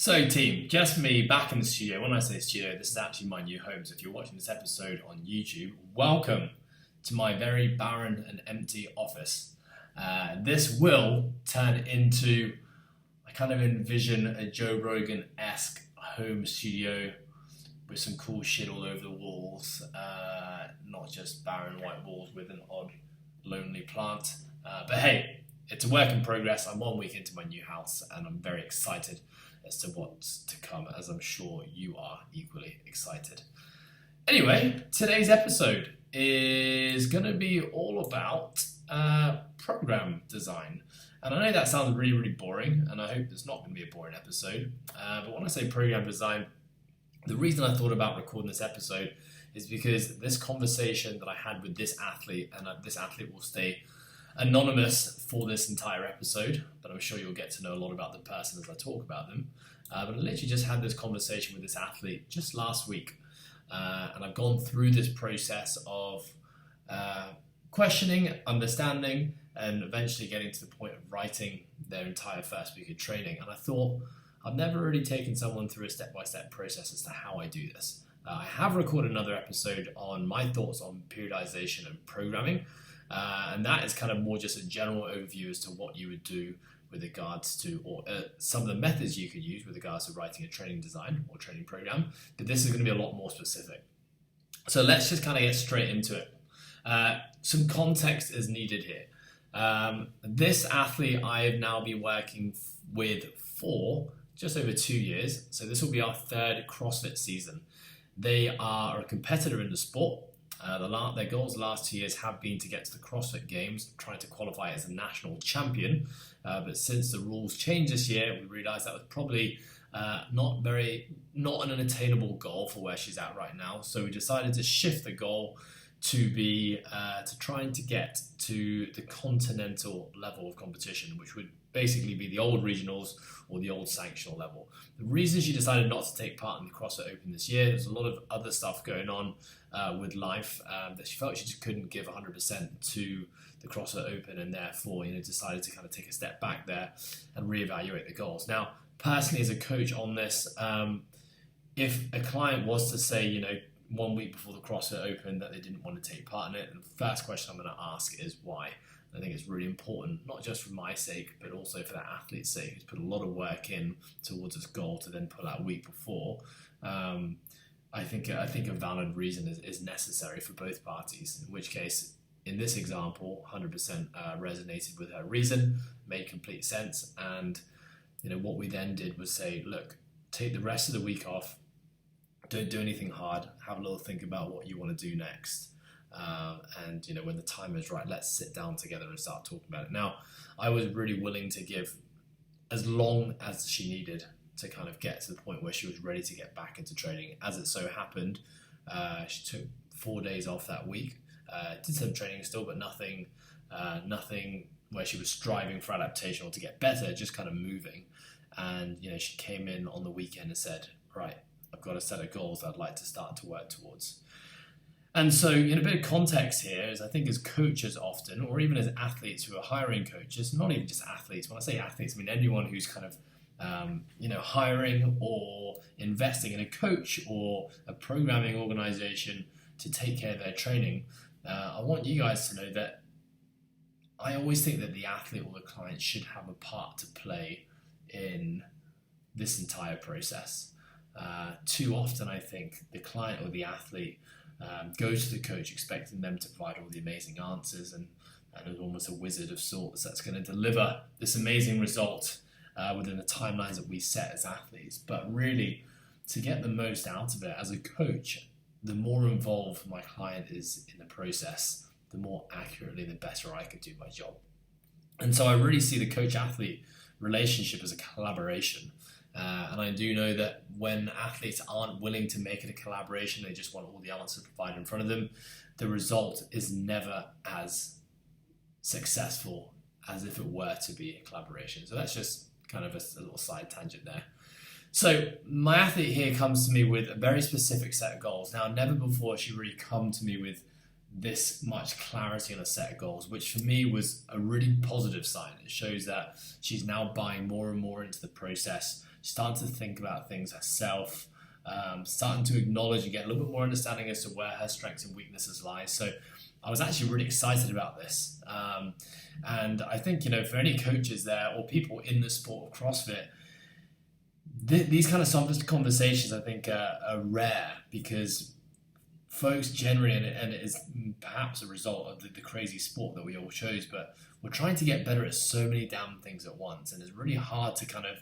So team, just me back in the studio. When I say studio, this is actually my new home. So if you're watching this episode on YouTube, welcome to my very barren and empty office. This will turn into, I kind of envision a Joe Rogan-esque home studio with some cool shit all over the walls, not just barren white walls with an odd lonely plant. But hey, it's a work in progress. I'm 1 week into my new house and I'm very excited as to what's to come, as I'm sure you are equally excited. Anyway, today's episode is going to be all about program design. And I know that sounds really, really boring, and I hope it's not going to be a boring episode. But when I say program design, the reason I thought about recording this episode is because this conversation that I had with this athlete, and this athlete will stay anonymous for this entire episode, but I'm sure you'll get to know a lot about the person as I talk about them. But I literally just had this conversation with this athlete just last week, and I've gone through this process of questioning, understanding, and eventually getting to the point of writing their entire first week of training. And I thought, I've never really taken someone through a step-by-step process as to how I do this. I have recorded another episode on my thoughts on periodization and programming, and that is kind of more just a general overview as to what you would do with regards to, or some of the methods you could use with regards to writing a training design or training program. But this is going to be a lot more specific. So let's just kind of get straight into it. Some context is needed here. This athlete I have now been working with for just over 2 years. So this will be our third CrossFit season. They are a competitor in the sport. Their goals the last 2 years have been to get to the CrossFit Games, trying to qualify as a national champion. But since the rules changed this year, we realised that was probably not an attainable goal for where she's at right now. So we decided to shift the goal to be trying to get to the continental level of competition, which would basically be the old regionals or the old sanctional level. The reason she decided not to take part in the CrossFit Open this year, there's a lot of other stuff going on with life that she felt she just couldn't give 100% to the CrossFit Open, and therefore decided to kind of take a step back there and reevaluate the goals. Now, personally as a coach on this, if a client was to say, 1 week before the CrossFit Open that they didn't want to take part in it, and the first question I'm going to ask is why. I think it's really important, not just for my sake, but also for that athlete's sake, who's put a lot of work in towards this goal to then pull out a week before. I think a valid reason is necessary for both parties, in which case, in this example, 100% resonated with her reason, made complete sense. And what we then did was say, look, take the rest of the week off, don't do anything hard, have a little think about what you want to do next. And when the time is right, let's sit down together and start talking about it. Now, I was really willing to give as long as she needed to kind of get to the point where she was ready to get back into training. As it so happened, she took 4 days off that week, did some training still, but nothing where she was striving for adaptation or to get better, just kind of moving. And she came in on the weekend and said, right, I've got a set of goals I'd like to start to work towards. And so, a bit of context here is, I think as coaches often, or even as athletes who are hiring coaches, not even just athletes, when I say athletes, I mean anyone who's kind of, hiring or investing in a coach or a programming organization to take care of their training. I want you guys to know that I always think that the athlete or the client should have a part to play in this entire process. Too often, I think the client or the athlete goes to the coach expecting them to provide all the amazing answers and is almost a wizard of sorts that's going to deliver this amazing result within the timelines that we set as athletes. But really, to get the most out of it as a coach, the more involved my client is in the process, the more accurately, the better I could do my job. And so I really see the coach-athlete relationship as a collaboration. And I do know that when athletes aren't willing to make it a collaboration, they just want all the answers provided in front of them, the result is never as successful as if it were to be a collaboration. So that's just kind of a little side tangent there. So my athlete here comes to me with a very specific set of goals. Now, never before has she really come to me with this much clarity on a set of goals, which for me was a really positive sign. It shows that she's now buying more and more into the process, starting to think about things herself, starting to acknowledge and get a little bit more understanding as to where her strengths and weaknesses lie. So I was actually really excited about this. And I think, for any coaches there or people in the sport of CrossFit, these kind of conversations I think are rare, because folks generally, and it is perhaps a result of the crazy sport that we all chose, but we're trying to get better at so many damn things at once, and it's really hard to kind of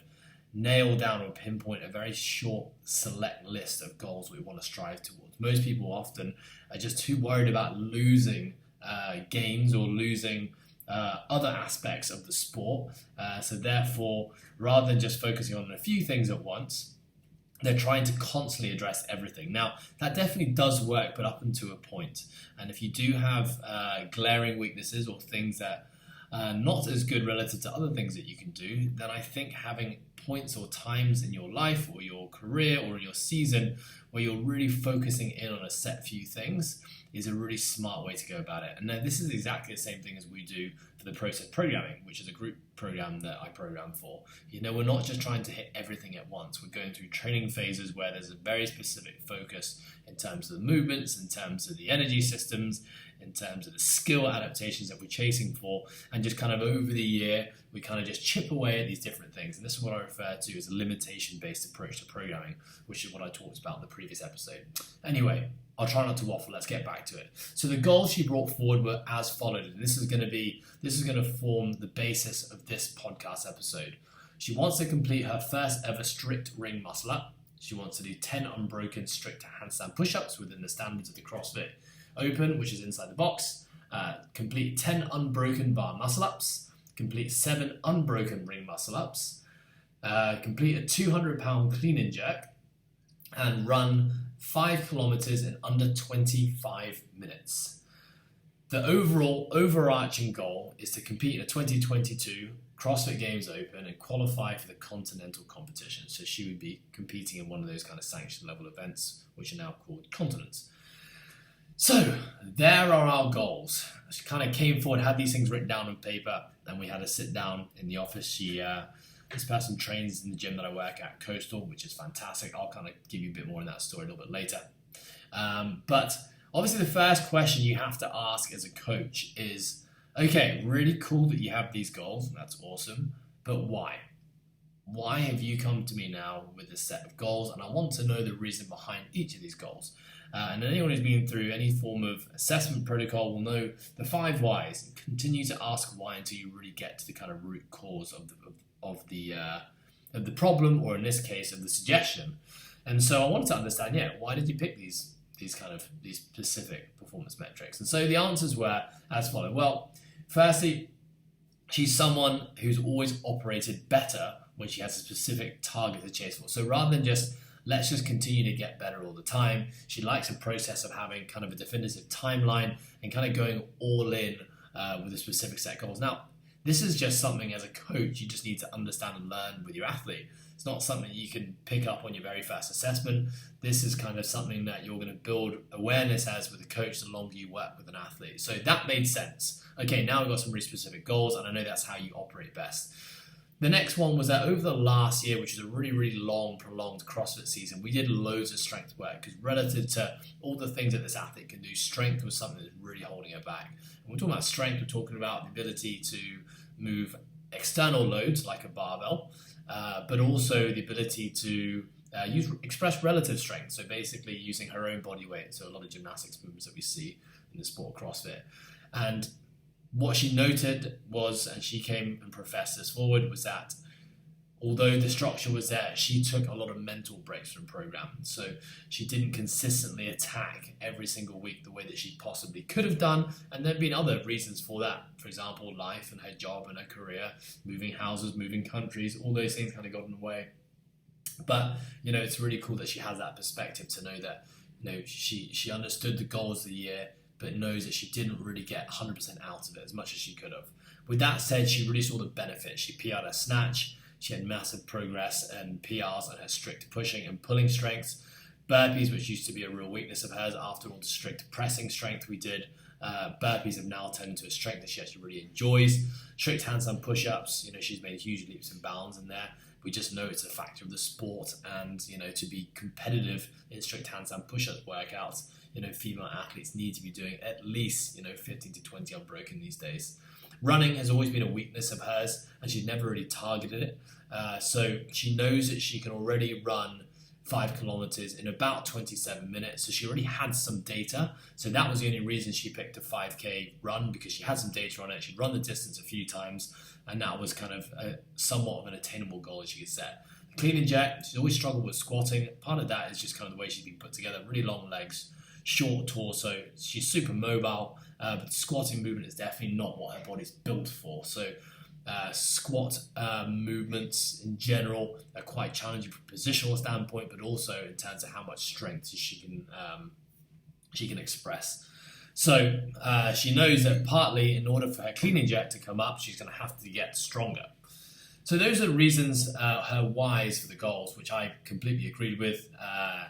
nail down or pinpoint a very short select list of goals we want to strive towards. Most people often are just too worried about losing games or losing other aspects of the sport. So therefore, rather than just focusing on a few things at once, they're trying to constantly address everything. Now, that definitely does work, but up until a point. And if you do have glaring weaknesses or things that are not as good relative to other things that you can do, then I think having points or times in your life or your career or in your season where you're really focusing in on a set few things is a really smart way to go about it. And now this is exactly the same thing as we do for the process programming, which is a group program that I program for. We're not just trying to hit everything at once. We're going through training phases where there's a very specific focus in terms of the movements, in terms of the energy systems, in terms of the skill adaptations that we're chasing for, and just kind of over the year, we kind of just chip away at these different things. And this is what I refer to as a limitation-based approach to programming, which is what I talked about in the previous episode. Anyway, I'll try not to waffle. Let's get back to it. So the goals she brought forward were as followed. And this is going to form the basis of this podcast episode. She wants to complete her first ever strict ring muscle up. She wants to do 10 unbroken strict handstand push-ups within the standards of the CrossFit Open, which is inside the box. Complete 10 unbroken bar muscle ups. Complete 7 unbroken ring muscle ups. Complete a 200-pound clean and jerk. And run 5 kilometers in under 25 minutes. The overarching goal is to compete in a 2022 CrossFit Games Open and qualify for the continental competition. So she would be competing in one of those kind of sanctioned level events, which are now called continents. So there are our goals. She kind of came forward, had these things written down on paper, and we had a sit down in the office. This person trains in the gym that I work at, Coastal, which is fantastic. I'll kind of give you a bit more in that story a little bit later. But obviously the first question you have to ask as a coach is, okay, really cool that you have these goals. That's awesome. But why? Why have you come to me now with this set of goals? And I want to know the reason behind each of these goals. And anyone who's been through any form of assessment protocol will know the 5 whys. Continue to ask why until you really get to the kind of root cause of the problem, or in this case, of the suggestion. And so I wanted to understand, why did you pick these specific performance metrics? And so the answers were as follows. Well, firstly, she's someone who's always operated better when she has a specific target to chase for. So rather than let's just continue to get better all the time, she likes a process of having kind of a definitive timeline and kind of going all in with a specific set of goals. Now, this is just something as a coach you just need to understand and learn with your athlete. It's not something you can pick up on your very first assessment. This is kind of something that you're going to build awareness as with a coach the longer you work with an athlete. So that made sense. Okay, now we've got some really specific goals, and I know that's how you operate best. The next one was that over the last year, which is a really, really long, prolonged CrossFit season, we did loads of strength work, because relative to all the things that this athlete can do, strength was something that's really holding her back. And we're talking about strength, we're talking about the ability to move external loads like a barbell, but also the ability to express relative strength. So basically using her own body weight. So a lot of gymnastics movements that we see in the sport of CrossFit. And what she noted was, and she came and professed this forward, was that although the structure was there, she took a lot of mental breaks from program. So she didn't consistently attack every single week the way that she possibly could have done. And there've been other reasons for that. For example, life and her job and her career, moving houses, moving countries, all those things kind of got in the way. But, it's really cool that she has that perspective to know that, she understood the goals of the year, but knows that she didn't really get 100% out of it as much as she could have. With that said, she really saw the benefit. She PR'd her snatch. She had massive progress and PRs on her strict pushing and pulling strengths. Burpees, which used to be a real weakness of hers after all the strict pressing strength we did, Burpees have now turned into a strength that she actually really enjoys. Strict handstand push-ups, she's made huge leaps and bounds in there. We just know it's a factor of the sport, and to be competitive in strict handstand push-ups workouts, female athletes need to be doing at least 15 to 20 unbroken these days. Running has always been a weakness of hers, and she's never really targeted it. So she knows that she can already run 5 kilometers in about 27 minutes. So she already had some data. So that was the only reason she picked a 5K run, because she had some data on it. She'd run the distance a few times, and that was kind of somewhat of an attainable goal that she could set. Clean and jerk, she's always struggled with squatting. Part of that is just kind of the way she's been put together. Really long legs, short torso. She's super mobile, but the squatting movement is definitely not what her body's built for. So squat movements in general are quite challenging from a positional standpoint, but also in terms of how much strength she can express. So she knows that partly in order for her clean and jerk to come up, she's going to have to get stronger. So those are the reasons, her whys for the goals, which I completely agreed with,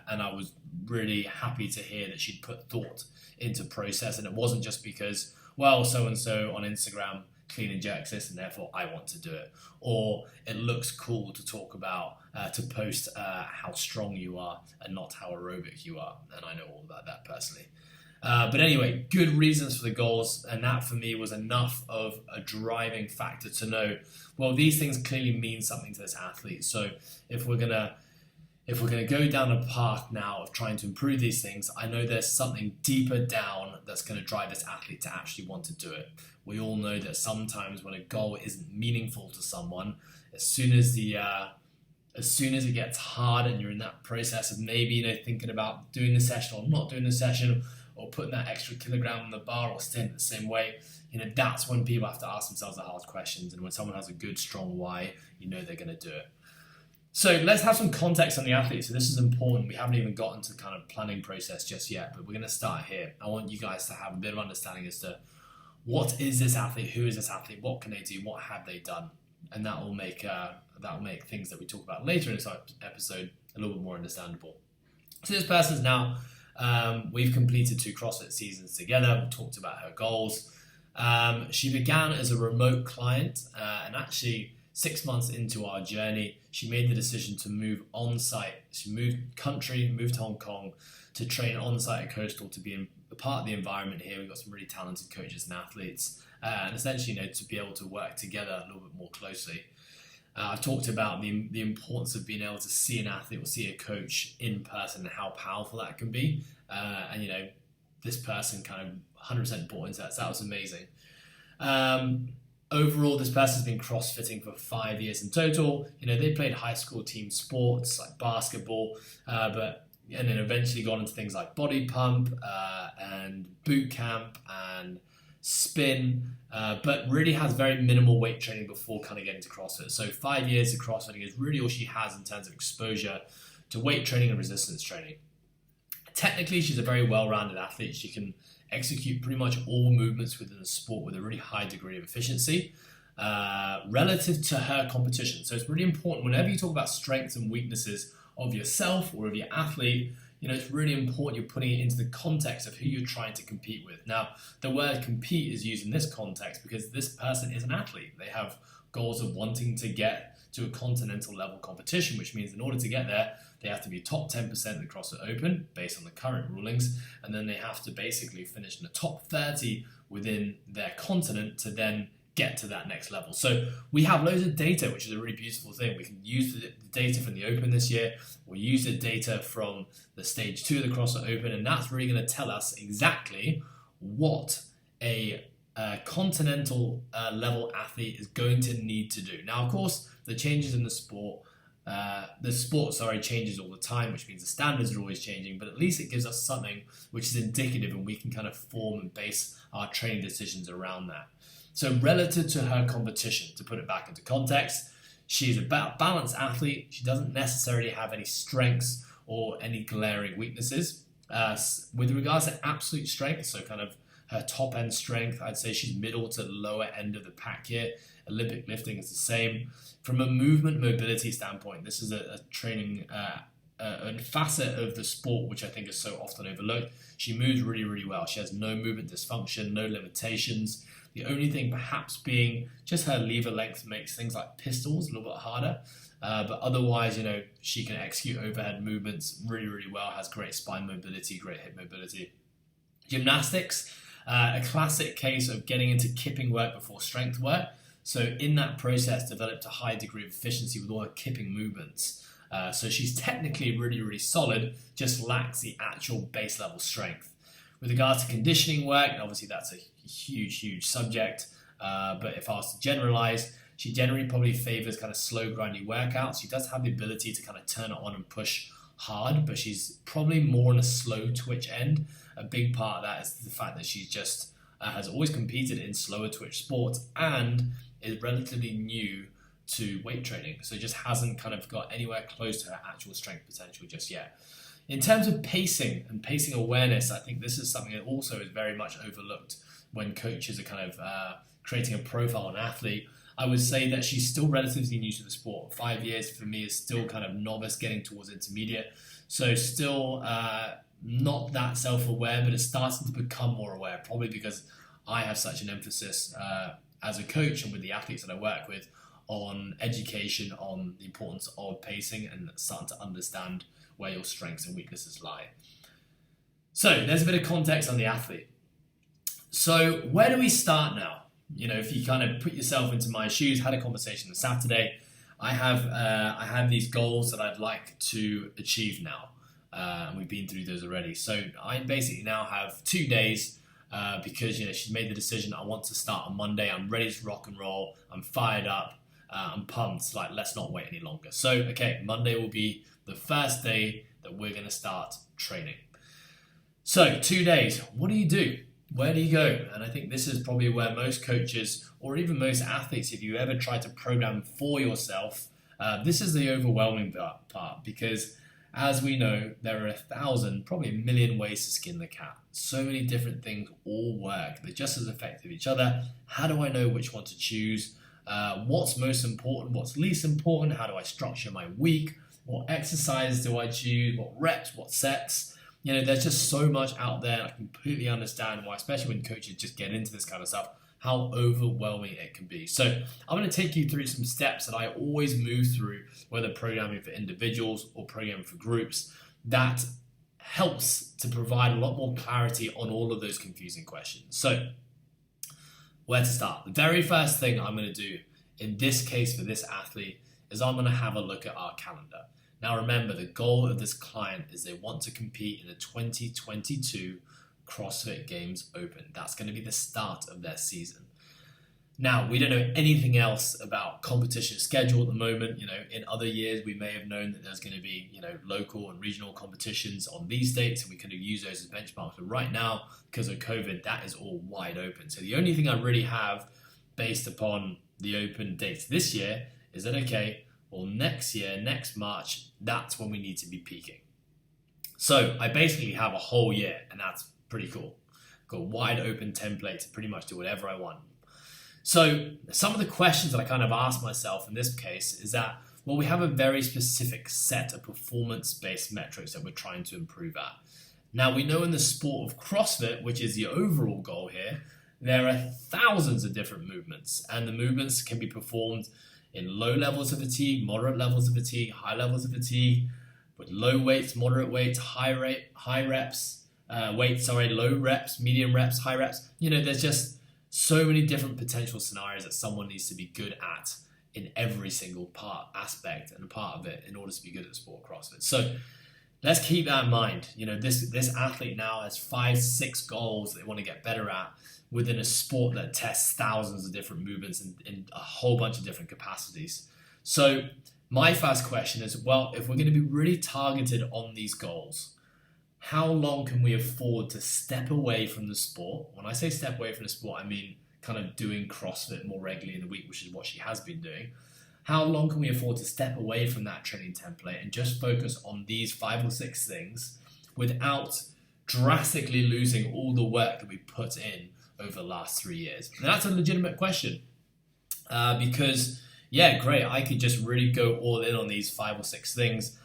and I was really happy to hear that she'd put thought into process, and it wasn't just because, well, so-and-so on Instagram clean and jerks this, and therefore I want to do it. Or it looks cool to talk about, to post how strong you are and not how aerobic you are. And I know all about that personally. But anyway, good reasons for the goals. And that for me was enough of a driving factor to know, well, these things clearly mean something to this athlete. So if we're going to go down a path now of trying to improve these things, I know there's something deeper down that's going to drive this athlete to actually want to do it. We all know that sometimes when a goal isn't meaningful to someone, as soon as it gets hard and you're in that process of maybe thinking about doing the session or not doing the session, or putting that extra kilogram on the bar or staying the same way, that's when people have to ask themselves the hard questions. And when someone has a good, strong why, they're going to do it. So let's have some context on the athlete. So this is important. We haven't even gotten to the kind of planning process just yet, but we're going to start here. I want you guys to have a bit of understanding as to what is this athlete, who is this athlete, what can they do, what have they done, and that will make things that we talk about later in this episode a little bit more understandable. So this person's now, we've completed 2 CrossFit seasons together. We talked about her goals. She began as a remote client, and actually 6 months into our journey, she made the decision to move on-site. She moved country, moved to Hong Kong to train on-site at Coastal, to be a part of the environment here. We've got some really talented coaches and athletes, and essentially, to be able to work together a little bit more closely. I've talked about the importance of being able to see an athlete or see a coach in person and how powerful that can be. And this person kind of 100% bought into that, so that was amazing. Overall, this person's been crossfitting for 5 years in total. They played high school team sports like basketball, and then eventually got into things like body pump and boot camp and spin, but really has very minimal weight training before kind of getting to CrossFit. So 5 years of CrossFitting is really all she has in terms of exposure to weight training and resistance training. Technically, she's a very well-rounded athlete. She can execute pretty much all movements within the sport with a really high degree of efficiency relative to her competition. So it's really important whenever you talk about strengths and weaknesses of yourself or of your athlete, it's really important you're putting it into the context of who you're trying to compete with. Now, the word compete is used in this context because this person is an athlete. They have goals of wanting to get to a continental level competition, which means in order to get there, they have to be top 10% of the CrossFit Open based on the current rulings, and then they have to basically finish in the top 30 within their continent to then get to that next level. So we have loads of data, which is a really beautiful thing. We can use the data from the Open this year. We'll use the data from the stage 2 of the CrossFit Open, and that's really going to tell us exactly what a continental level athlete is going to need to do. Now, of course, the changes in the sport changes all the time, which means the standards are always changing, but at least it gives us something which is indicative, and we can kind of form and base our training decisions around that. So relative to her competition, to put it back into context, she's a balanced athlete. She doesn't necessarily have any strengths or any glaring weaknesses. With regards to absolute strength, so kind of her top end strength, I'd say she's middle to lower end of the pack here. Olympic lifting is the same. From a movement mobility standpoint, this is a training a facet of the sport which I think is so often overlooked. She moves really, really well. She has no movement dysfunction, no limitations. The only thing perhaps being just her lever length makes things like pistols a little bit harder. But otherwise, she can execute overhead movements really, really well, has great spine mobility, great hip mobility. Gymnastics, a classic case of getting into kipping work before strength work. So in that process, developed a high degree of efficiency with all her kipping movements. So she's technically really, really solid, just lacks the actual base level strength. With regards to conditioning work, and obviously that's a huge, huge subject, but if I was to generalize, she generally probably favors kind of slow, grindy workouts. She does have the ability to kind of turn it on and push hard, but she's probably more on a slow twitch end. A big part of that is the fact that she's just has always competed in slower twitch sports and is relatively new to weight training, so just hasn't kind of got anywhere close to her actual strength potential just yet. In terms of pacing and pacing awareness, I think this is something that also is very much overlooked when coaches are kind of creating a profile on an athlete. I would say that she's still relatively new to the sport. 5 years for me is still kind of novice getting towards intermediate, so still not that self-aware, but it's starting to become more aware, probably because I have such an emphasis as a coach and with the athletes that I work with on education, on the importance of pacing and starting to understand where your strengths and weaknesses lie. So there's a bit of context on the athlete. So where do we start now? If you kind of put yourself into my shoes, had a conversation on Saturday, I have these goals that I'd like to achieve now. And we've been through those already. So I basically now have 2 days because she's made the decision. I want to start on Monday. I'm ready to rock and roll. I'm fired up. I'm pumped. Let's not wait any longer. So, okay, Monday will be the first day that we're going to start training. So, 2 days. What do you do? Where do you go? And I think this is probably where most coaches or even most athletes, if you ever try to program for yourself, this is the overwhelming part because as we know, there are 1,000, probably a million ways to skin the cat. So many different things all work. They're just as effective as each other. How do I know which one to choose? What's most important? What's least important? How do I structure my week? What exercises do I choose? What reps? What sets? There's just so much out there. I completely understand why, especially when coaches just get into this kind of stuff, how overwhelming it can be. So I'm going to take you through some steps that I always move through, whether programming for individuals or programming for groups, that helps to provide a lot more clarity on all of those confusing questions. So where to start? The very first thing I'm going to do in this case for this athlete is I'm going to have a look at our calendar. Now remember, the goal of this client is they want to compete in the 2022 CrossFit Games Open. That's going to be the start of their season. Now, we don't know anything else about competition schedule at the moment. In other years, we may have known that there's going to be, local and regional competitions on these dates, and we could have used those as benchmarks. But right now, because of COVID, that is all wide open. So the only thing I really have based upon the open dates this year is that, okay, well, next year, next March, that's when we need to be peaking. So I basically have a whole year, and that's pretty cool. I've got a wide open template to pretty much do whatever I want. So some of the questions that I kind of ask myself in this case is that, well, we have a very specific set of performance-based metrics that we're trying to improve at. Now, we know in the sport of CrossFit, which is the overall goal here, there are thousands of different movements, and the movements can be performed in low levels of fatigue, moderate levels of fatigue, high levels of fatigue, with low weights, moderate weights, low reps, medium reps, high reps. There's just so many different potential scenarios that someone needs to be good at in every single aspect and part of it in order to be good at sport CrossFit. So let's keep that in mind. This athlete now has 5-6 goals they want to get better at within a sport that tests thousands of different movements in a whole bunch of different capacities. So my first question is, well, if we're going to be really targeted on these goals, how long can we afford to step away from the sport? When I say step away from the sport, I mean kind of doing CrossFit more regularly in the week, which is what she has been doing. How long can we afford to step away from that training template and just focus on these 5 or 6 things without drastically losing all the work that we put in over the last 3 years? And that's a legitimate question because, yeah, great, I could just really go all in on these 5 or 6 things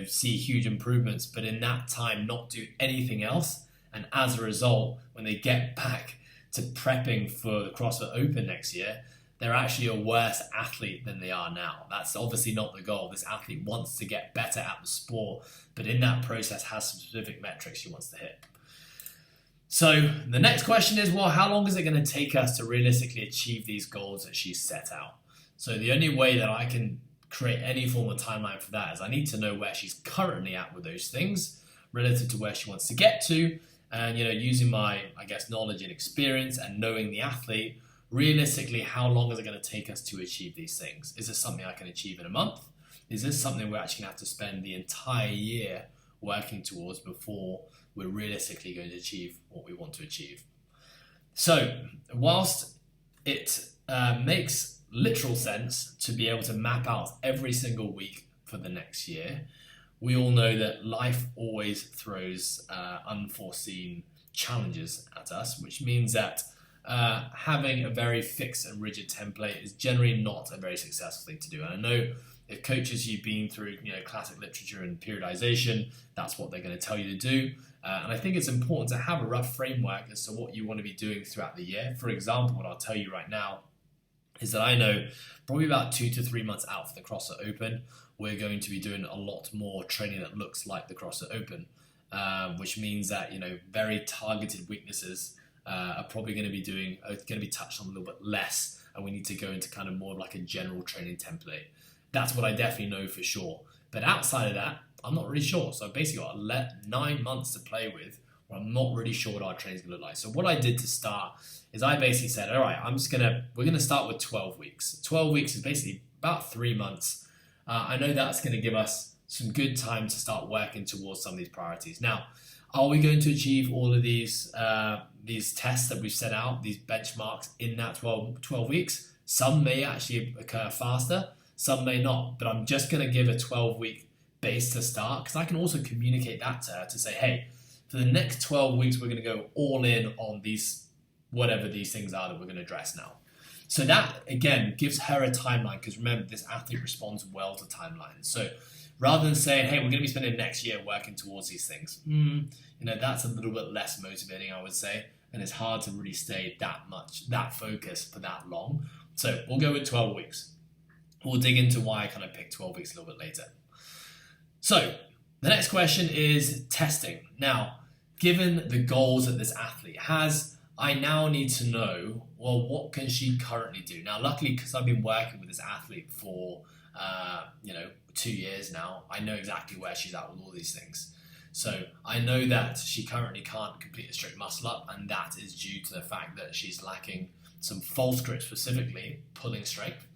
see huge improvements, but in that time not do anything else. And as a result, when they get back to prepping for the CrossFit Open next year, they're actually a worse athlete than they are now. That's obviously not the goal. This athlete wants to get better at the sport, but in that process has some specific metrics she wants to hit. So the next question is, well, how long is it going to take us to realistically achieve these goals that she's set out? So the only way that I can create any form of timeline for that is I need to know where she's currently at with those things relative to where she wants to get to. And, using my, knowledge and experience and knowing the athlete, realistically, how long is it going to take us to achieve these things? Is this something I can achieve in a month? Is this something we're actually going to have to spend the entire year working towards before we're realistically going to achieve what we want to achieve? So, whilst it makes literal sense to be able to map out every single week for the next year, we all know that life always throws unforeseen challenges at us, which means that having a very fixed and rigid template is generally not a very successful thing to do. And I know if coaches you've been through, classic literature and periodization, that's what they're going to tell you to do. And I think it's important to have a rough framework as to what you want to be doing throughout the year. For example, what I'll tell you right now is that I know probably about 2 to 3 months out for the CrossFit Open, we're going to be doing a lot more training that looks like the CrossFit Open, which means that, very targeted weaknesses are probably going to be touched on a little bit less, and we need to go into kind of more of like a general training template. That's what I definitely know for sure. But outside of that, I'm not really sure. So I've basically got 9 months to play with where I'm not really sure what our training's going to look like. So what I did to start is I basically said, all right, we're going to start with 12 weeks. 12 weeks is basically about 3 months. I know that's going to give us some good time to start working towards some of these priorities. Now, are we going to achieve all of these tests that we've set out, these benchmarks in that 12 weeks? Some may actually occur faster, some may not, but I'm just going to give a 12-week base to start, because I can also communicate that to her to say, hey, for the next 12 weeks, we're going to go all in on these, whatever these things are that we're going to address now. So that, again, gives her a timeline, because remember, this athlete responds well to timelines. So rather than saying, hey, we're going to be spending next year working towards these things, that's a little bit less motivating, I would say, and it's hard to really stay that focused for that long. So we'll go with 12 weeks. We'll dig into why I kind of picked 12 weeks a little bit later. So the next question is testing. Now, given the goals that this athlete has, I now need to know, well, what can she currently do? Now, luckily, because I've been working with this athlete for, 2 years now, I know exactly where she's at with all these things. So I know that she currently can't complete a strict muscle up, and that is due to the fact that she's lacking some false grip, specifically pulling strength.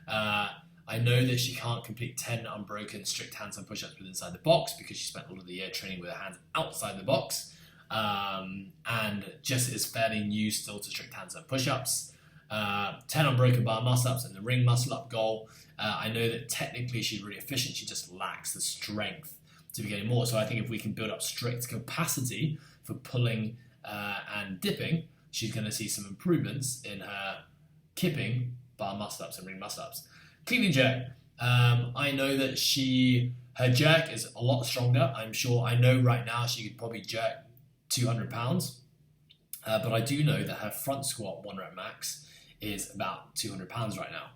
I know that she can't complete 10 unbroken strict handstand push-ups with inside the box because she spent all of the year training with her hands outside the box. And just is fairly new still to strict handstand push-ups. 10 unbroken bar muscle-ups and the ring muscle-up goal. I know that technically she's really efficient, she just lacks the strength to be getting more. So I think if we can build up strict capacity for pulling and dipping, she's going to see some improvements in her kipping, bar muscle-ups and ring muscle-ups. Clean and jerk. I know that her jerk is a lot stronger. I know right now she could probably jerk 200 pounds, but I do know that her front squat 1 rep max is about 200 pounds right now.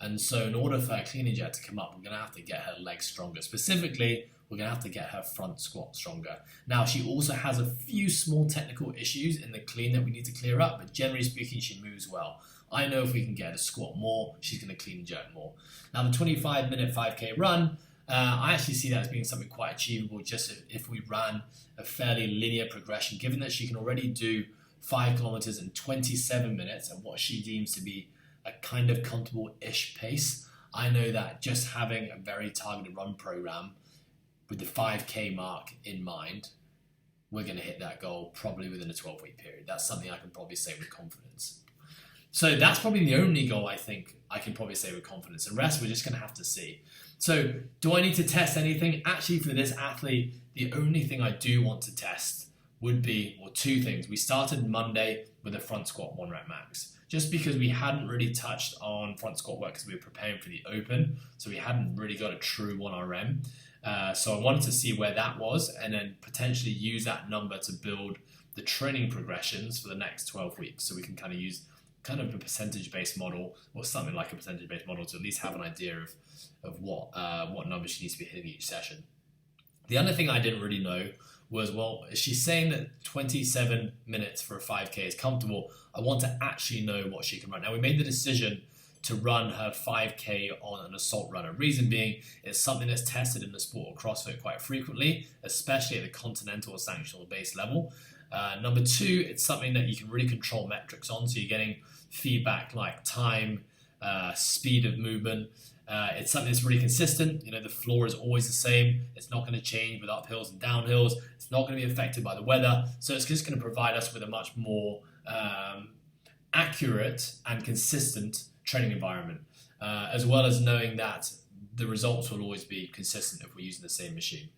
And so in order for her clean and jerk to come up, we're going to have to get her legs stronger. Specifically, we're going to have to get her front squat stronger. Now, she also has a few small technical issues in the clean that we need to clear up, but generally speaking, she moves well. I know if we can get her to squat more, she's going to clean and jerk more. Now, the 25-minute 5K run, I actually see that as being something quite achievable just if we ran a fairly linear progression, given that she can already do 5 kilometers in 27 minutes at what she deems to be a kind of comfortable-ish pace. I know that just having a very targeted run program with the 5K mark in mind, we're going to hit that goal probably within a 12-week period. That's something I can probably say with confidence. So that's probably the only goal I think I can probably say with confidence. The rest we're just going to have to see. So do I need to test anything? Actually, for this athlete, the only thing I do want to test would be, well, 2 things. We started Monday with a front squat 1 rep max, just because we hadn't really touched on front squat work because we were preparing for the Open. So we hadn't really got a true 1RM. So I wanted to see where that was and then potentially use that number to build the training progressions for the next 12 weeks. So we can kind of use kind of a percentage-based model or something like a percentage-based model to at least have an idea of what numbers she needs to be hitting each session. The other thing I didn't really know was, well, is she saying that 27 minutes for a 5K is comfortable? I want to actually know what she can run. Now, we made the decision to run her 5K on an assault runner. Reason being, it's something that's tested in the sport of CrossFit quite frequently, especially at the continental or sanctional base level. Number two, it's something that you can really control metrics on. So you're getting feedback like time, speed of movement. It's something that's really consistent. The floor is always the same. It's not going to change with uphills and downhills. It's not going to be affected by the weather. So it's just going to provide us with a much more accurate and consistent training environment, as well as knowing that the results will always be consistent if we're using the same machine.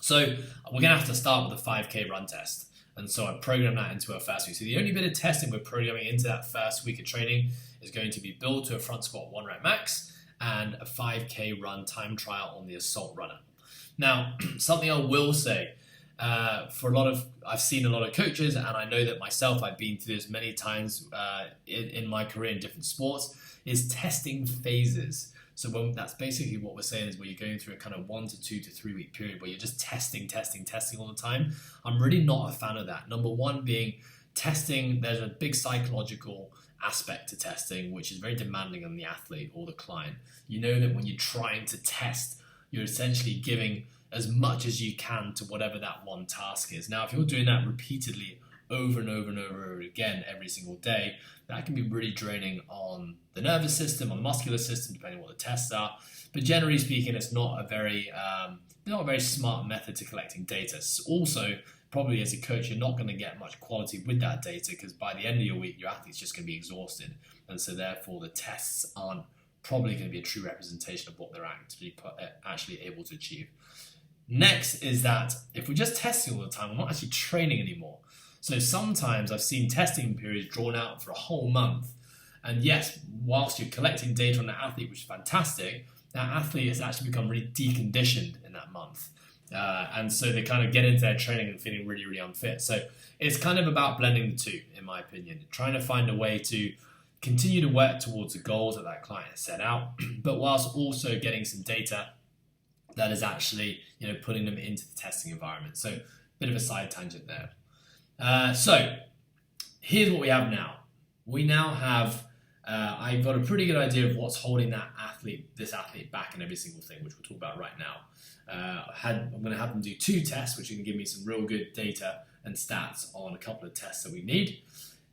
So we're going to have to start with a 5K run test. And so I programmed that into our first week. So the only bit of testing we're programming into that first week of training is going to be build to a front squat 1 rep max and a 5K run time trial on the assault runner. Now, something I will say, I've seen a lot of coaches, and I know that myself, I've been through this many times in my career in different sports, is testing phases. So that's basically what we're saying is where you're going through a kind of 1 to 2 to 3 week period where you're just testing all the time. I'm really not a fan of that. Number one being testing, there's a big psychological aspect to testing, which is very demanding on the athlete or the client. You know that when you're trying to test, you're essentially giving as much as you can to whatever that one task is. Now, if you're doing that repeatedly over and over and over again every single day, that can be really draining on the nervous system, on the muscular system, depending on what the tests are. But generally speaking, it's not a very smart method to collecting data. Also, probably as a coach, you're not going to get much quality with that data because by the end of your week, your athlete's just going to be exhausted. And so therefore, the tests aren't probably going to be a true representation of what they're actually able to achieve. Next is that if we're just testing all the time, we're not actually training anymore. So sometimes I've seen testing periods drawn out for a whole month. And yes, whilst you're collecting data on the athlete, which is fantastic, that athlete has actually become really deconditioned in that month. And so they kind of get into their training and feeling really, really unfit. So it's kind of about blending the two, in my opinion, trying to find a way to continue to work towards the goals that that client has set out, but whilst also getting some data that is actually, putting them into the testing environment. So a bit of a side tangent there. So here's what we have now. We now have, I've got a pretty good idea of what's holding this athlete back in every single thing, which we'll talk about right now. I'm going to have them do 2 tests, which can give me some real good data and stats on a couple of tests that we need.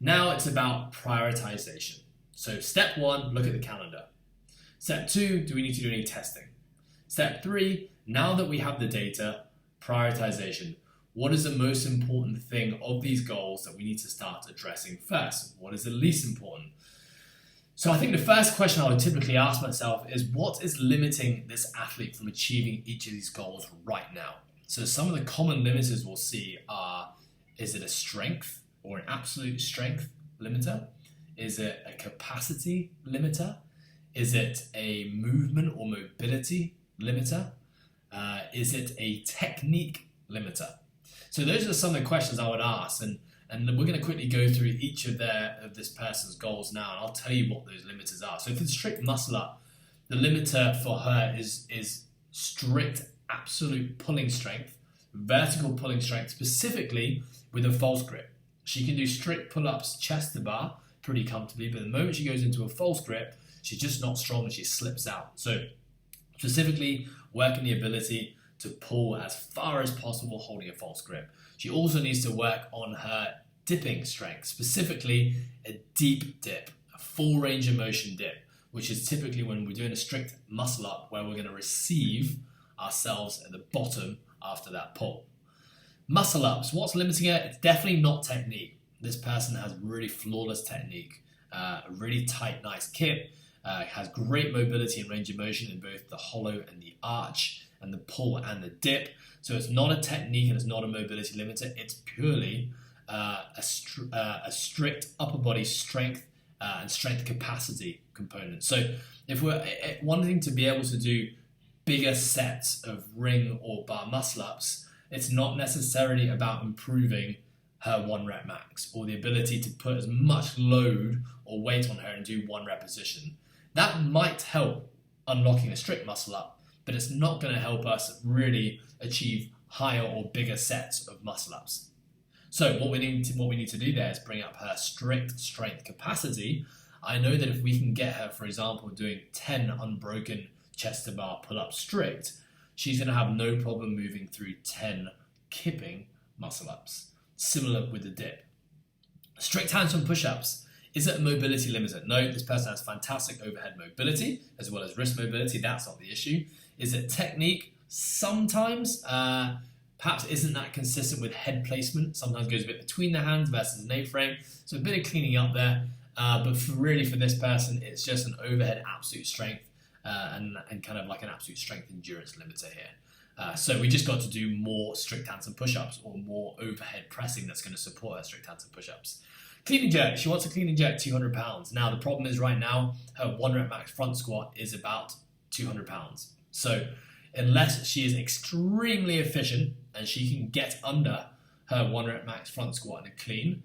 Now it's about prioritization. So step 1, look at the calendar. Step 2, do we need to do any testing? Step 3, now that we have the data, prioritization. What is the most important thing of these goals that we need to start addressing first? What is the least important? So I think the first question I would typically ask myself is, what is limiting this athlete from achieving each of these goals right now? So some of the common limiters we'll see are, is it a strength or an absolute strength limiter? Is it a capacity limiter? Is it a movement or mobility limiter? Is it a technique limiter? So those are some of the questions I would ask, and we're going to quickly go through each of this person's goals now, and I'll tell you what those limiters are. So if it's strict muscle up, the limiter for her is strict absolute pulling strength, vertical pulling strength, specifically with a false grip. She can do strict pull-ups chest to bar pretty comfortably, but the moment she goes into a false grip, she's just not strong and she slips out. So specifically working the ability to pull as far as possible holding a false grip. She also needs to work on her dipping strength, specifically a deep dip, a full range of motion dip, which is typically when we're doing a strict muscle up where we're going to receive ourselves at the bottom after that pull. Muscle ups, what's limiting it? It's definitely not technique. This person has really flawless technique, a really tight, nice kip, has great mobility and range of motion in both the hollow and the arch, and the pull and the dip. So it's not a technique and it's not a mobility limiter. It's purely a strict upper body strength and strength capacity component. So if we're wanting to be able to do bigger sets of ring or bar muscle ups, it's not necessarily about improving her 1 rep max or the ability to put as much load or weight on her and do 1 repetition. That might help unlocking a strict muscle up, but it's not going to help us really achieve higher or bigger sets of muscle ups. So what we need to do there is bring up her strict strength capacity. I know that if we can get her, for example, doing 10 unbroken chest to bar pull-ups strict, she's going to have no problem moving through 10 kipping muscle ups. Similar with the dip. Strict handstand push-ups. Is it a mobility limiter? No, this person has fantastic overhead mobility as well as wrist mobility. That's not the issue. Is it technique? Sometimes. Perhaps isn't that consistent with head placement. Sometimes goes a bit between the hands versus an A-frame. So a bit of cleaning up there. But really for this person, it's just an overhead absolute strength and kind of like an absolute strength endurance limiter here. So we just got to do more strict handstand push-ups or more overhead pressing that's going to support her strict handstand push-ups. Clean and jerk. She wants to clean and jerk 200 pounds. Now the problem is right now her 1 rep max front squat is about 200 pounds. So unless she is extremely efficient and she can get under her 1 rep max front squat in a clean,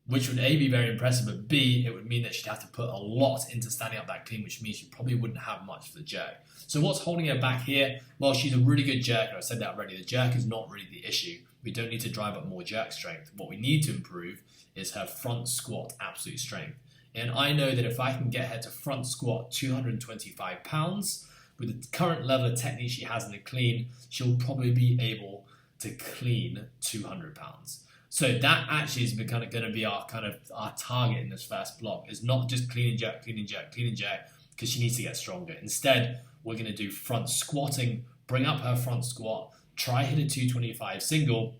which would A, be very impressive, but B, it would mean that she'd have to put a lot into standing up that clean, which means she probably wouldn't have much for the jerk. So what's holding her back here? Well, she's a really good jerker. I said that already. The jerk is not really the issue. We don't need to drive up more jerk strength. What we need to improve is her front squat absolute strength. And I know that if I can get her to front squat 225 pounds, with the current level of technique she has in the clean, she'll probably be able to clean 200 pounds. So that actually is going to be our target in this first block, is not just clean and jerk, because she needs to get stronger. Instead, we're going to do front squatting, bring up her front squat, try hit a 225 single.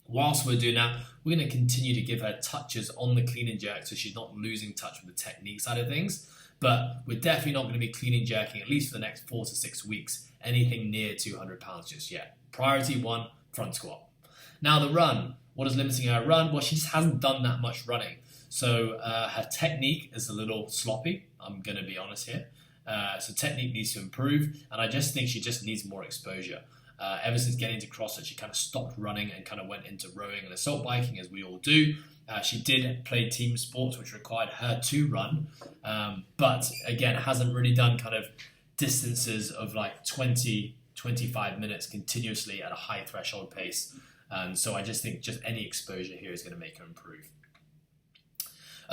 Whilst we're doing that, we're going to continue to give her touches on the clean and jerk so she's not losing touch with the technique side of things. But we're definitely not going to be clean and jerking, at least for the next 4 to 6 weeks, anything near 200 pounds just yet. Priority 1, front squat. Now the run. What is limiting her run? Well, she just hasn't done that much running. So her technique is a little sloppy. I'm going to be honest here. So technique needs to improve. And I just think she just needs more exposure. Ever since getting into CrossFit, she kind of stopped running and kind of went into rowing and assault biking, as we all do. She did play team sports, which required her to run. But again, hasn't really done kind of distances of like 20, 25 minutes continuously at a high threshold pace. So I just think just any exposure here is going to make her improve.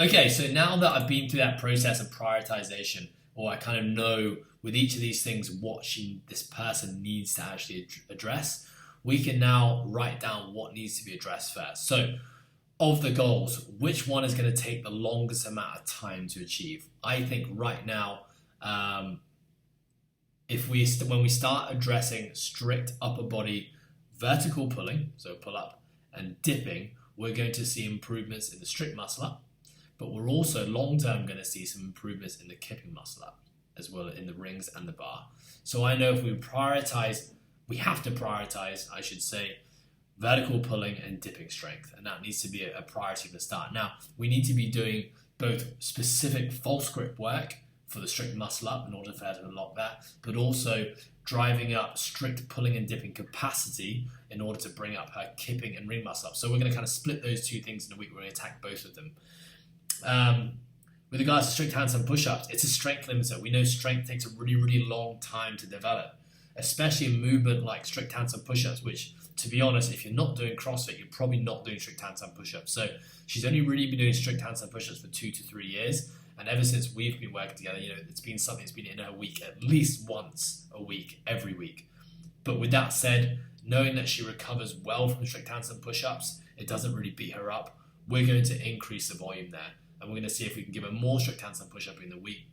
Okay, so now that I've been through that process of prioritization, or I kind of know with each of these things what this person needs to actually address, we can now write down what needs to be addressed first. So of the goals, which one is going to take the longest amount of time to achieve? I think right now, when we start addressing strict upper body vertical pulling, so pull up, and dipping, we're going to see improvements in the strict muscle up, but we're also long-term going to see some improvements in the kipping muscle up, as well in the rings and the bar. So I know if we have to prioritize, I should say, vertical pulling and dipping strength, and that needs to be a priority from the start. Now, we need to be doing both specific false grip work for the strict muscle up in order for her to unlock that, but also driving up strict pulling and dipping capacity in order to bring up her kipping and ring muscle up. So we're going to kind of split those two things in a week. We're going to attack both of them. With regards to strict handstand push-ups, it's a strength limiter. We know strength takes a really, really long time to develop, especially a movement like strict handstand push-ups, which, to be honest, if you're not doing CrossFit, you're probably not doing strict handstand push-ups. So she's only really been doing strict handstand push-ups for 2 to 3 years. And ever since we've been working together, it's been something that's been in her week at least once a week, every week. But with that said, knowing that she recovers well from strict handstand push-ups, it doesn't really beat her up. We're going to increase the volume there. And we're going to see if we can give her more strict handstand push-up in the week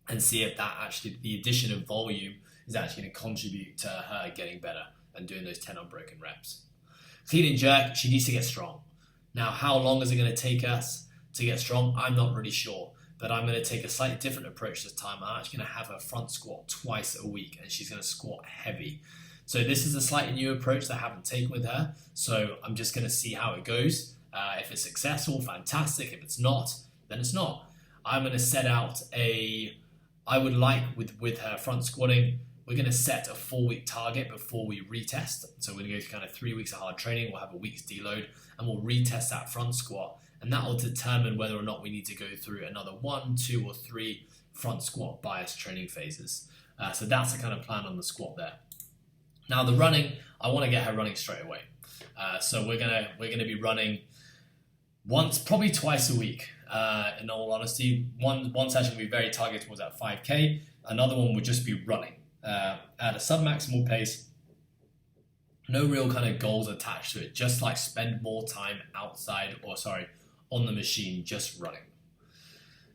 and see if that actually, the addition of volume is actually going to contribute to her getting better and doing those 10 unbroken reps. Clean and jerk, she needs to get strong. Now, how long is it going to take us to get strong? I'm not really sure. But I'm going to take a slightly different approach this time. I'm actually going to have her front squat twice a week, and she's going to squat heavy. So this is a slightly new approach that I haven't taken with her. So I'm just going to see how it goes. If it's successful, fantastic. If it's not, then it's not. I'm going to set out I would like with her front squatting, we're going to set a 4-week target before we retest. So we're going to go through kind of 3 weeks of hard training. We'll have a week's deload and we'll retest that front squat. And that will determine whether or not we need to go through another 1, 2, or 3 front squat bias training phases. So that's the kind of plan on the squat there. Now the running, I want to get her running straight away. So we're gonna be running once, probably twice a week. In all honesty, one session will be very targeted towards that 5K. Another one would just be running at a sub-maximal pace. No real kind of goals attached to it. Just like spend more time on the machine, just running.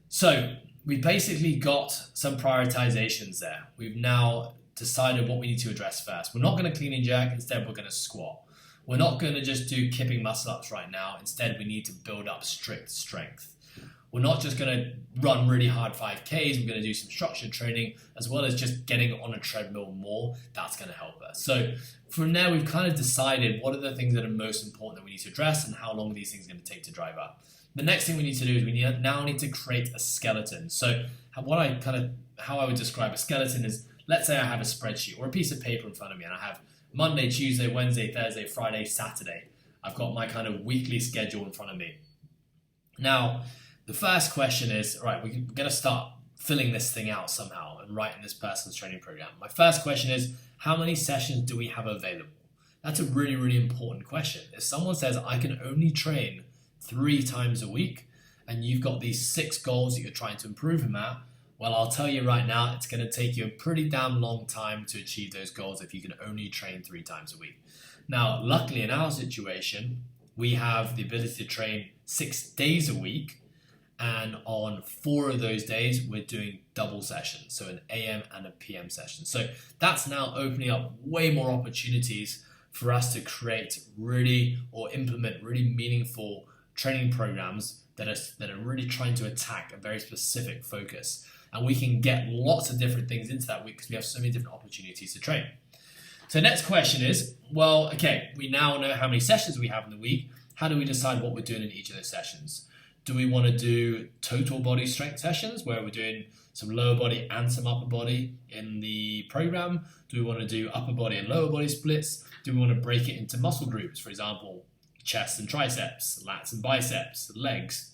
So we basically got some prioritizations there. We've now decided what we need to address first. We're not going to clean and jerk. Instead, we're going to squat. We're not going to just do kipping muscle ups right now. Instead, we need to build up strict strength. We're not just going to run really hard 5Ks. We're going to do some structured training as well as just getting on a treadmill more. That's going to help us. So from there, we've kind of decided what are the things that are most important that we need to address and how long these things are going to take to drive up. The next thing we need to do is we now need to create a skeleton. So how I would describe a skeleton is, let's say I have a spreadsheet or a piece of paper in front of me and I have Monday, Tuesday, Wednesday, Thursday, Friday, Saturday. I've got my kind of weekly schedule in front of me. Now, the first question is, all right, we're going to start filling this thing out somehow and writing this person's training program. My first question is, how many sessions do we have available? That's a really, really important question. If someone says, I can only train 3 times a week, and you've got these 6 goals that you're trying to improve them at, well, I'll tell you right now, it's going to take you a pretty damn long time to achieve those goals if you can only train 3 times a week. Now, luckily in our situation, we have the ability to train 6 days a week, and on 4 of those days, we're doing double sessions, so an AM and a PM session. So that's now opening up way more opportunities for us to create or implement really meaningful training programs that are really trying to attack a very specific focus. And we can get lots of different things into that week because we have so many different opportunities to train. So next question is, well, okay, we now know how many sessions we have in the week. How do we decide what we're doing in each of those sessions? Do we want to do total body strength sessions where we're doing some lower body and some upper body in the program? Do we want to do upper body and lower body splits? Do we want to break it into muscle groups, for example, chest and triceps, lats and biceps, legs?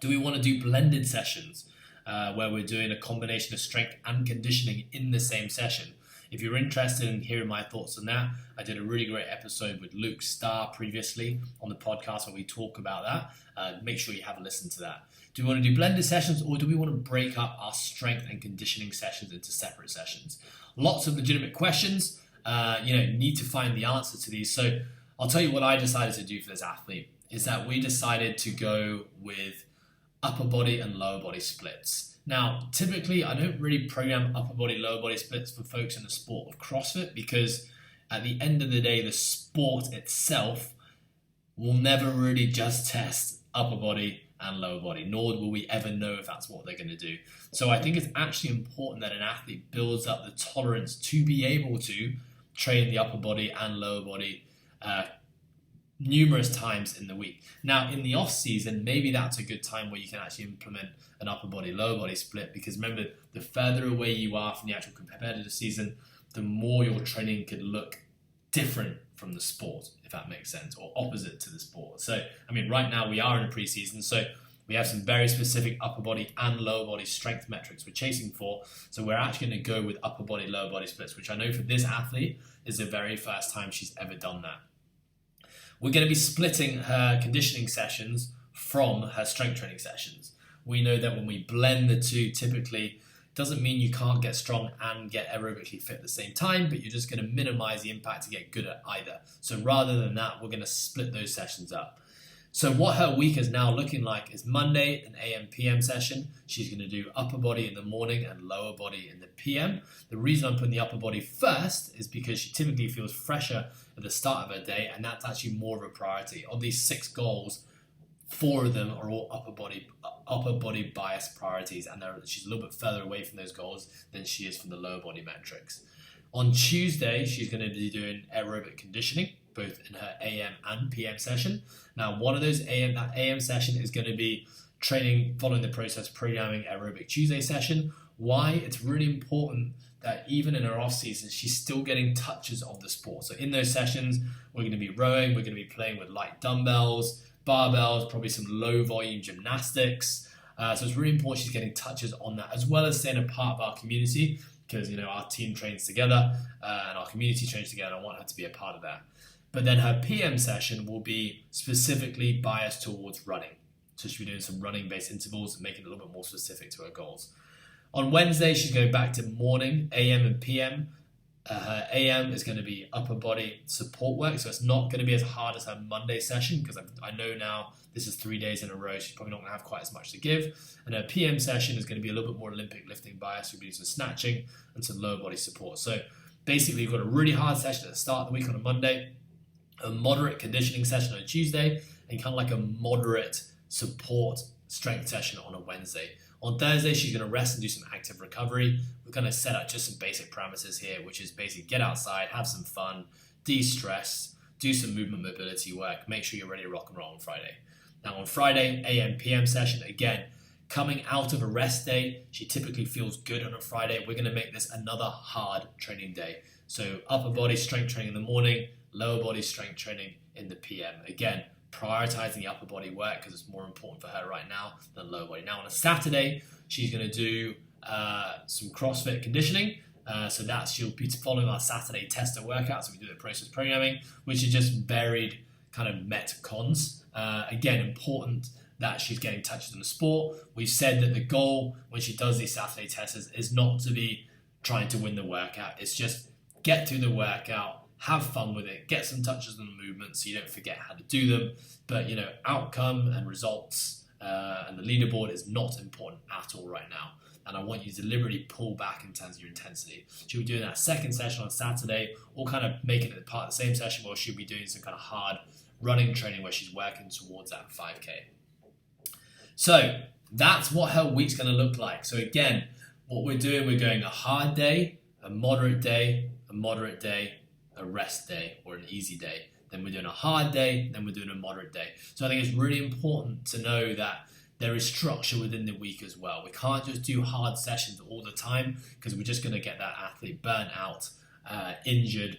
Do we want to do blended sessions where we're doing a combination of strength and conditioning in the same session? If you're interested in hearing my thoughts on that, I did a really great episode with Luke Starr previously on the podcast where we talk about that. Make sure you have a listen to that. Do we want to do blended sessions, or do we want to break up our strength and conditioning sessions into separate sessions? Lots of legitimate questions. Need to find the answer to these. So I'll tell you what I decided to do for this athlete is that we decided to go with upper body and lower body splits. Now, typically, I don't really program upper body, lower body splits for folks in the sport of CrossFit because at the end of the day, the sport itself will never really just test upper body and lower body, nor will we ever know if that's what they're going to do. So I think it's actually important that an athlete builds up the tolerance to be able to train the upper body and lower body numerous times in the week. Now, in the off season, maybe that's a good time where you can actually implement an upper body, lower body split, because remember, the further away you are from the actual competitive season, the more your training could look different from the sport, if that makes sense, or opposite to the sport. So, right now we are in a preseason, so we have some very specific upper body and lower body strength metrics we're chasing for. So we're actually going to go with upper body, lower body splits, which I know for this athlete is the very first time she's ever done that. We're going to be splitting her conditioning sessions from her strength training sessions. We know that when we blend the two, typically, doesn't mean you can't get strong and get aerobically fit at the same time, but you're just going to minimize the impact to get good at either. So rather than that, we're going to split those sessions up. So what her week is now looking like is Monday, an AM PM session. She's going to do upper body in the morning and lower body in the PM. The reason I'm putting the upper body first is because she typically feels fresher at the start of her day, and that's actually more of a priority. Of these 6 goals, 4 of them are all upper body bias priorities, and she's a little bit further away from those goals than she is from the lower body metrics. On Tuesday, she's going to be doing aerobic conditioning, both in her AM and PM session. Now, one of those that AM session is going to be training, following the process, programming aerobic Tuesday session. Why? It's really important that even in her off season, she's still getting touches of the sport. So in those sessions, we're going to be rowing, we're going to be playing with light dumbbells, barbells, probably some low volume gymnastics. So it's really important she's getting touches on that, as well as staying a part of our community, because our team trains together and our community trains together. I want her to be a part of that. But then her PM session will be specifically biased towards running. So she'll be doing some running-based intervals and making it a little bit more specific to her goals. On Wednesday, she's going back to morning, AM and PM. Her AM is going to be upper body support work, so it's not going to be as hard as her Monday session, because I know now this is 3 days in a row. She's probably not going to have quite as much to give. And her PM session is going to be a little bit more Olympic lifting bias. We'll be doing some snatching and some lower body support. So basically, you've got a really hard session at the start of the week on a Monday, a moderate conditioning session on a Tuesday, and kind of like a moderate support strength session on a Wednesday. On Thursday, she's going to rest and do some active recovery. We're going to set up just some basic parameters here, which is basically get outside, have some fun, de-stress, do some movement mobility work, make sure you're ready to rock and roll on Friday. Now on Friday, AM, PM session, again, coming out of a rest day, she typically feels good on a Friday. We're going to make this another hard training day. So upper body strength training in the morning, lower body strength training in the PM. Again, prioritizing the upper body work because it's more important for her right now than lower body. Now on a Saturday, she's going to do some CrossFit conditioning. So she'll be following our Saturday tester workout. So we do the process programming, which is just varied kind of metcons. Again, important that she's getting touches on the sport. We've said that the goal when she does these Saturday testers is not to be trying to win the workout. It's just get through the workout, have fun with it, get some touches on the movement so you don't forget how to do them. But, outcome and results and the leaderboard is not important at all right now. And I want you to deliberately pull back in terms of your intensity. She'll be doing that second session on Saturday, or kind of making it part of the same session, or she'll be doing some kind of hard running training where she's working towards that 5K. So that's what her week's going to look like. So again, what we're doing, we're going a hard day, a moderate day, a rest day, or an easy day. Then we're doing a hard day, then we're doing a moderate day. So I think it's really important to know that there is structure within the week as well. We can't just do hard sessions all the time, because we're just going to get that athlete burnt out, injured,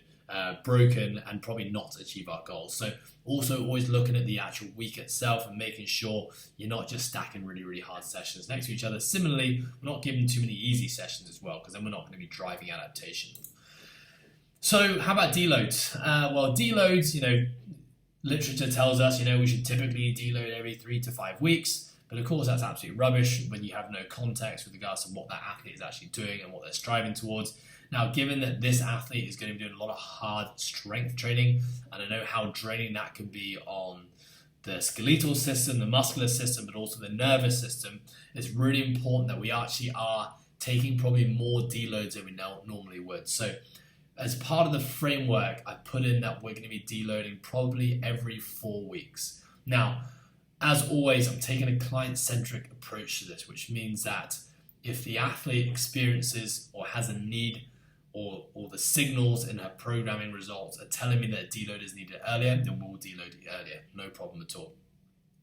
broken, and probably not achieve our goals. So also always looking at the actual week itself and making sure you're not just stacking really, really hard sessions next to each other. Similarly, we're not giving too many easy sessions as well, because then we're not going to be driving adaptation. So how about deloads? Well, deloads, literature tells us, we should typically deload every 3 to 5 weeks. But of course, that's absolutely rubbish when you have no context with regards to what that athlete is actually doing and what they're striving towards. Now, given that this athlete is going to be doing a lot of hard strength training, and I know how draining that can be on the skeletal system, the muscular system, but also the nervous system, it's really important that we actually are taking probably more deloads than we normally would. So as part of the framework, I put in that we're going to be deloading probably every 4 weeks. Now, as always, I'm taking a client-centric approach to this, which means that if the athlete experiences or has a need, or the signals in her programming results are telling me that a deload is needed earlier, then we'll deload it earlier. No problem at all.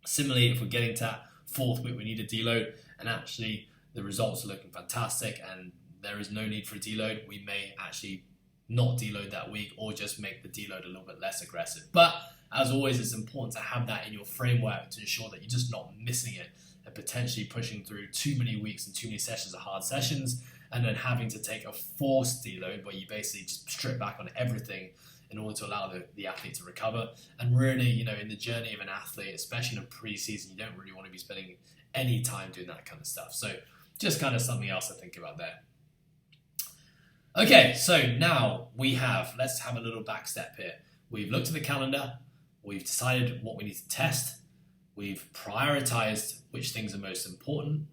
Similarly, if we're getting to that 4th week, we need a deload, and actually the results are looking fantastic and there is no need for a deload, we may actually not deload that week, or just make the deload a little bit less aggressive. But as always, it's important to have that in your framework to ensure that you're just not missing it and potentially pushing through too many weeks and too many sessions of hard sessions, and then having to take a forced deload where you basically just strip back on everything in order to allow the athlete to recover. And really, in the journey of an athlete, especially in a pre-season, you don't really want to be spending any time doing that kind of stuff. So just kind of something else to think about there. Okay, so now let's have a little back step here. We've looked at the calendar, we've decided what we need to test, we've prioritized which things are most important,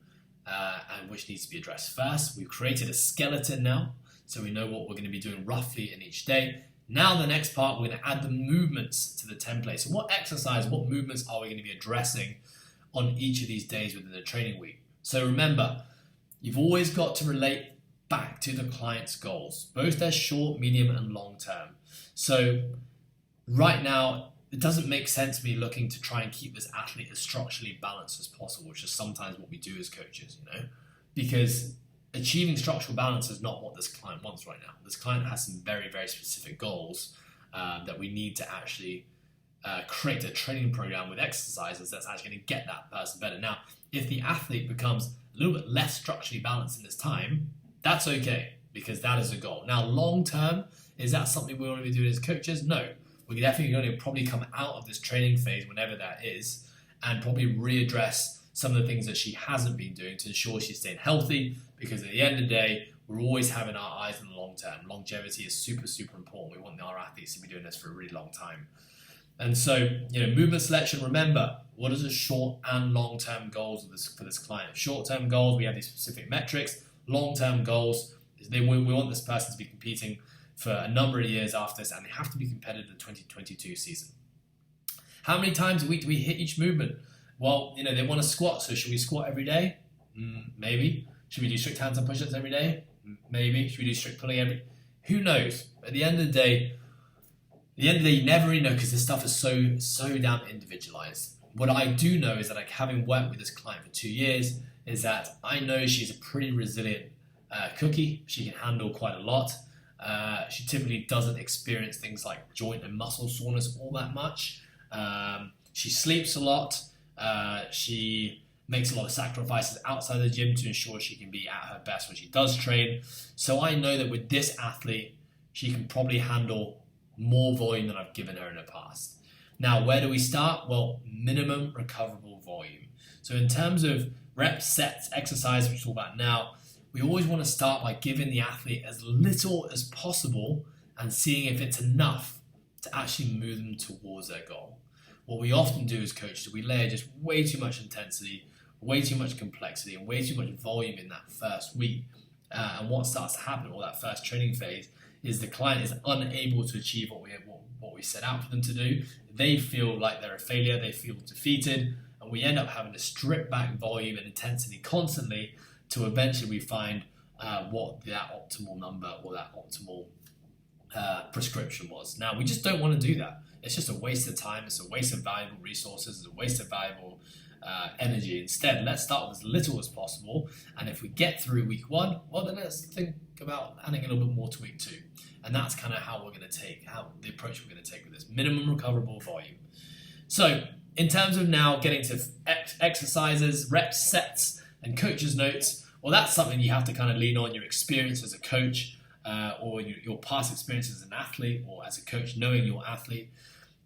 and which needs to be addressed first. We've created a skeleton now, so we know what we're going to be doing roughly in each day. Now the next part, we're going to add the movements to the template. So what movements are we going to be addressing on each of these days within the training week? So remember, you've always got to relate back to the client's goals, both their short, medium, and long term. So right now, it doesn't make sense me looking to try and keep this athlete as structurally balanced as possible, which is sometimes what we do as coaches, because achieving structural balance is not what this client wants right now. This client has some very, very specific goals that we need to actually create a training program with exercises that's actually going to get that person better. Now, if the athlete becomes a little bit less structurally balanced in this time, that's okay, because that is a goal. Now, long term, is that something we want to be doing as coaches? No. We're definitely going to probably come out of this training phase, whenever that is, and probably readdress some of the things that she hasn't been doing to ensure she's staying healthy, because at the end of the day, we're always having our eyes on the long term. Longevity is super, super important. We want our athletes to be doing this for a really long time. And so, movement selection, remember, what is the short and long-term goals for this client? Short-term goals, we have these specific metrics. Long-term goals, we want this person to be competing for a number of years after this, and they have to be competitive in the 2022 season. How many times a week do we hit each movement? Well, they want to squat, so should we squat every day? Maybe. Should we do strict hands and push-ups every day? Maybe. Should we do strict pulling Who knows? At the end of the day, you never really know, because this stuff is so damn individualized. What I do know is that, having worked with this client for 2 years, is that I know she's a pretty resilient cookie. She can handle quite a lot. She typically doesn't experience things like joint and muscle soreness all that much. She sleeps a lot. She makes a lot of sacrifices outside the gym to ensure she can be at her best when she does train. So I know that with this athlete, she can probably handle more volume than I've given her in the past. Now, where do we start? Well, minimum recoverable volume. So in terms of reps, sets, exercise, which we'll talk about now, we always want to start by giving the athlete as little as possible and seeing if it's enough to actually move them towards their goal. What we often do as coaches, we layer just way too much intensity, way too much complexity, and way too much volume in that first week. And what starts to happen, or that first training phase, is the client is unable to achieve what we set out for them to do. They feel like they're a failure, they feel defeated, and we end up having to strip back volume and intensity constantly to eventually we find what that optimal number or that optimal prescription was. Now, we just don't want to do that. It's just a waste of time, it's a waste of valuable resources, it's a waste of valuable energy. Instead, let's start with as little as possible, and if we get through week 1, well, then let's think about adding a little bit more to week 2. And that's kind of how we're going to take, the approach we're going to take with this minimum recoverable volume. So in terms of now getting to exercises, reps, sets, and coach's notes, well, that's something you have to kind of lean on your experience as a coach, or your past experience as an athlete or as a coach, knowing your athlete.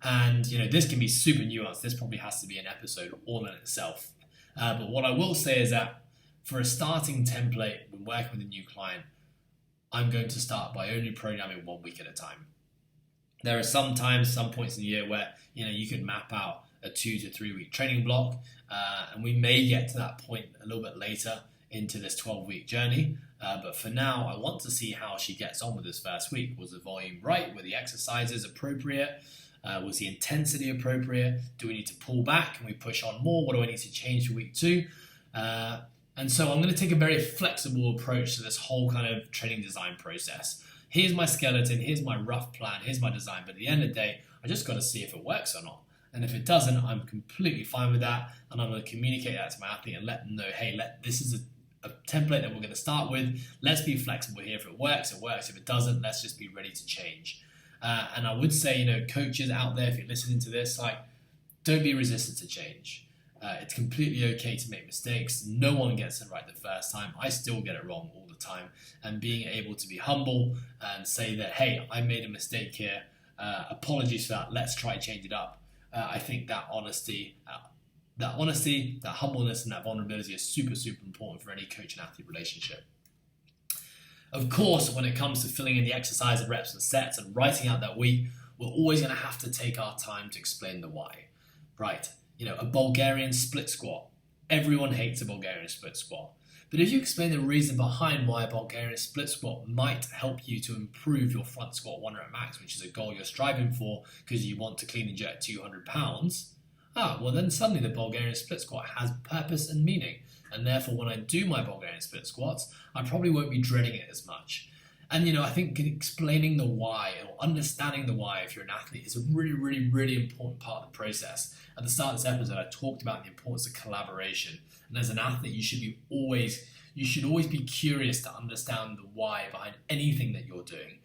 And this can be super nuanced. This probably has to be an episode all in itself. But what I will say is that for a starting template, when working with a new client, I'm going to start by only programming 1 week at a time. There are some points in the year where you could map out a 2 to 3 week training block, and we may get to that point a little bit later into this 12-week journey. But for now, I want to see how she gets on with this first week. Was the volume right? Were the exercises appropriate? Was the intensity appropriate? Do we need to pull back? Can we push on more? What do I need to change for week 2? And so I'm going to take a very flexible approach to this whole kind of training design process. Here's my skeleton, here's my rough plan, here's my design. But at the end of the day, I just got to see if it works or not. And if it doesn't, I'm completely fine with that. And I'm going to communicate that to my athlete and let them know, hey, this is a template that we're going to start with. Let's be flexible here. If it works, it works. If it doesn't, let's just be ready to change. And I would say, coaches out there, if you're listening to this, don't be resistant to change. It's completely okay to make mistakes. No one gets it right the first time. I still get it wrong all the time. And being able to be humble and say that, hey, I made a mistake here. Apologies for that. Let's try change it up. I think that honesty, that humbleness, and that vulnerability is super, super important for any coach and athlete relationship. Of course, when it comes to filling in the exercise and reps and sets and writing out that week, we're always going to have to take our time to explain the why. Right? A Bulgarian split squat. Everyone hates a Bulgarian split squat. But if you explain the reason behind why a Bulgarian split squat might help you to improve your front squat 1 rep max, which is a goal you're striving for because you want to clean and jerk 200 pounds, well then suddenly the Bulgarian split squat has purpose and meaning. And therefore when I do my Bulgarian split squats, I probably won't be dreading it as much. And I think explaining the why or understanding the why if you're an athlete is a really, really, really important part of the process. At the start of this episode, I talked about the importance of collaboration. And as an athlete, you you should always be curious to understand the why behind anything that you're doing.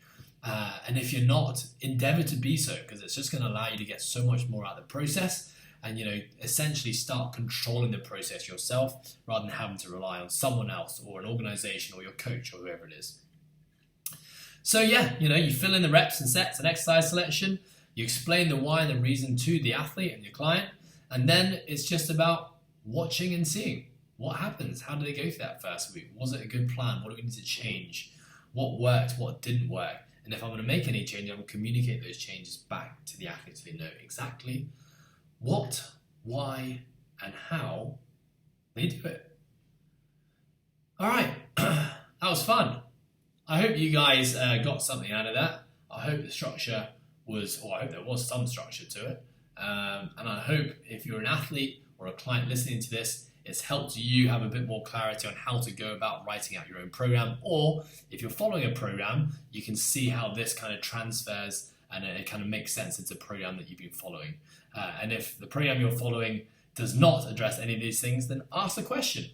And if you're not, endeavor to be so, because it's just going to allow you to get so much more out of the process and, essentially start controlling the process yourself rather than having to rely on someone else or an organization or your coach or whoever it is. So yeah, you fill in the reps and sets and exercise selection, you explain the why and the reason to the athlete and your client, and then it's just about watching and seeing what happens. How did they go through that first week? Was it a good plan? What do we need to change? What worked? What didn't work? And if I'm going to make any change, I will communicate those changes back to the athlete so they know exactly what, why, and how they do it. All right, that was fun. I hope you guys got something out of that. I hope the structure I hope there was some structure to it. And I hope if you're an athlete or a client listening to this, it's helped you have a bit more clarity on how to go about writing out your own program. Or if you're following a program, you can see how this kind of transfers and it kind of makes sense into a program that you've been following. And if the program you're following does not address any of these things, then ask the question.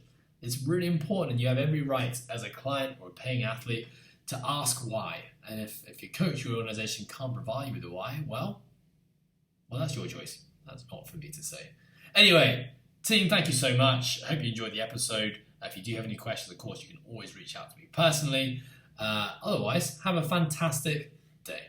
It's really important, and you have every right as a client or a paying athlete to ask why. And if your coach or organization can't provide you with a why, well, that's your choice. That's not for me to say. Anyway, team, thank you so much. I hope you enjoyed the episode. If you do have any questions, of course, you can always reach out to me personally. Otherwise, have a fantastic day.